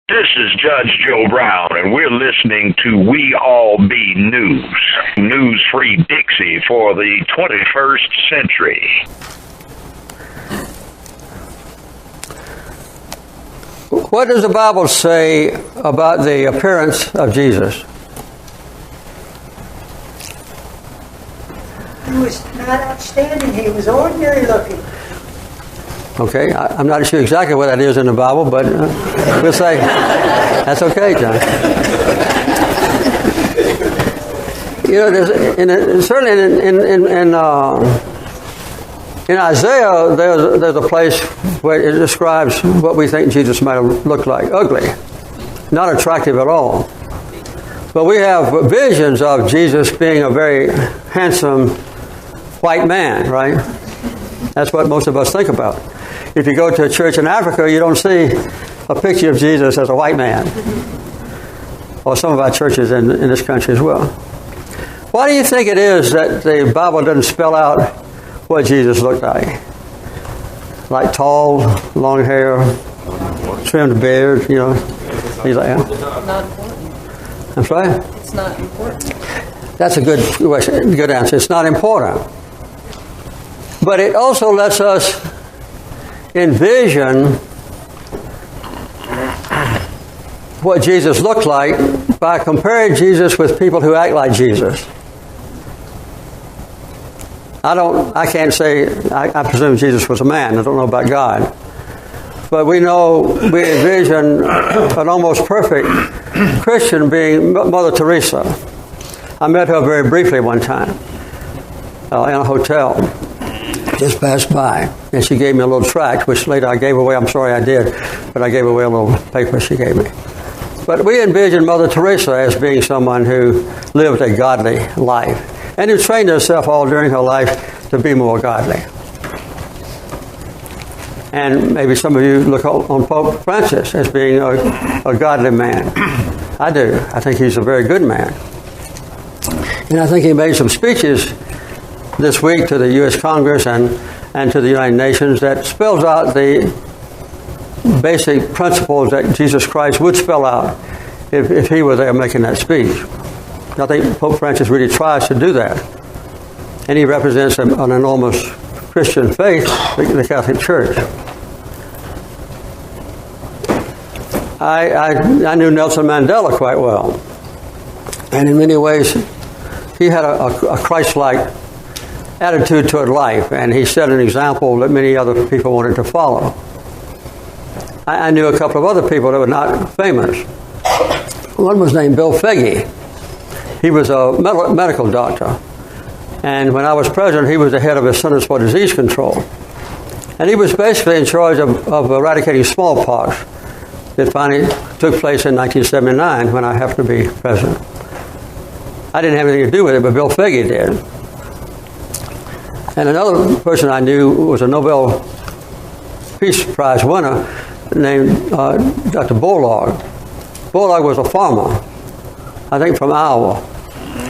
This is Judge Joe Brown, and we're listening to We All Be News. News-free Dixie for the 21st century. What does the Bible say about the appearance of Jesus? He was not outstanding. He was ordinary looking. Okay, I'm not sure exactly what that is in the Bible, but we'll say that's okay, John. You know, certainly in Isaiah, there's a place where it describes what we think Jesus might have looked like. Ugly, not attractive at all. But we have visions of Jesus being a very handsome white man, right? That's what most of us think about. If you go to a church in Africa, you don't see a picture of Jesus as a white man. Or some of our churches in this country as well. Why do you think it is that the Bible doesn't spell out what Jesus looked like? Like tall, long hair, trimmed beard, you know, things like that. Not important. I'm sorry? It's not important. That's a good question, good answer. It's not important. But it also lets us envision what Jesus looked like by comparing Jesus with people who act like Jesus. I can't say, I presume Jesus was a man. I don't know about God. But we envision an almost perfect Christian being Mother Teresa. I met her very briefly one time in a hotel. Just passed by, and she gave me a little tract, which later I gave away. I'm sorry I did, but I gave away a little paper she gave me. But we envision Mother Teresa as being someone who lived a godly life, and who trained herself all during her life to be more godly. And maybe some of you look on Pope Francis as being a godly man. I do. I think he's a very good man. And I think he made some speeches this week to the U.S. Congress and to the United Nations that spells out the basic principles that Jesus Christ would spell out if he were there making that speech. I think Pope Francis really tries to do that. And he represents an enormous Christian faith, the Catholic Church. I knew Nelson Mandela quite well. And in many ways, he had a Christ-like attitude toward life, and he set an example that many other people wanted to follow. I knew a couple of other people that were not famous. One was named Bill Faggy. He was a medical doctor, and when I was president, he was the head of the Centers for Disease Control. And he was basically in charge of eradicating smallpox that finally took place in 1979 when I happened to be president. I didn't have anything to do with it, but Bill Faggy did. And another person I knew was a Nobel Peace Prize winner named Dr. Bolog. Bolog was a farmer, I think from Iowa.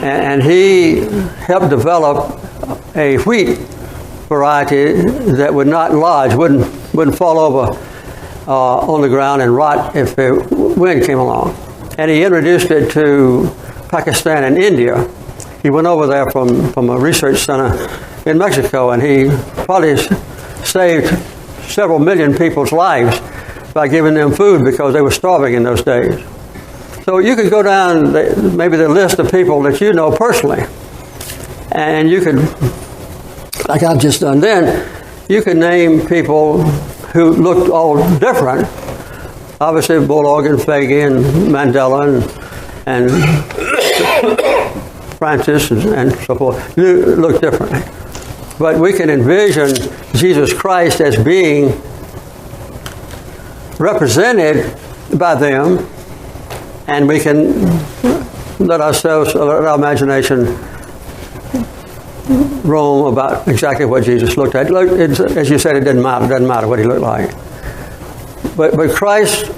And he helped develop a wheat variety that would not lodge, wouldn't fall over on the ground and rot if the wind came along. And he introduced it to Pakistan and India. He went over there from a research center in Mexico, and he probably saved several million people's lives by giving them food because they were starving in those days. So you could go down maybe the list of people that you know personally, and you could, like I've just done then, you could name people who looked all different. Obviously, Bolog and Faggy and Mandela and Francis and so forth look differently. But we can envision Jesus Christ as being represented by them, and we can let our imagination roam about exactly what Jesus looked like. As you said, it doesn't matter what he looked like. But Christ,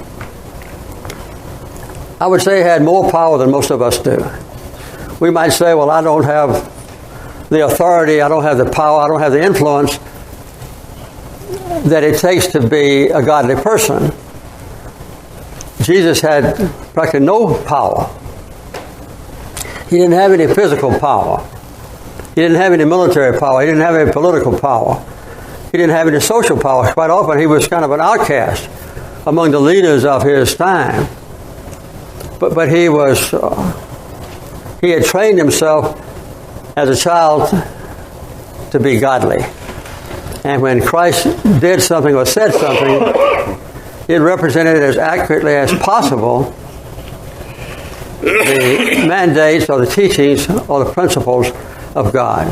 I would say, had more power than most of us do. We might say, well, I don't have the authority, I don't have the power, I don't have the influence that it takes to be a godly person. Jesus had practically no power. He didn't have any physical power. He didn't have any military power. He didn't have any political power. He didn't have any social power. Quite often he was kind of an outcast among the leaders of his time. But he had trained himself as a child to be godly. And when Christ did something or said something, it represented as accurately as possible the mandates or the teachings or the principles of God.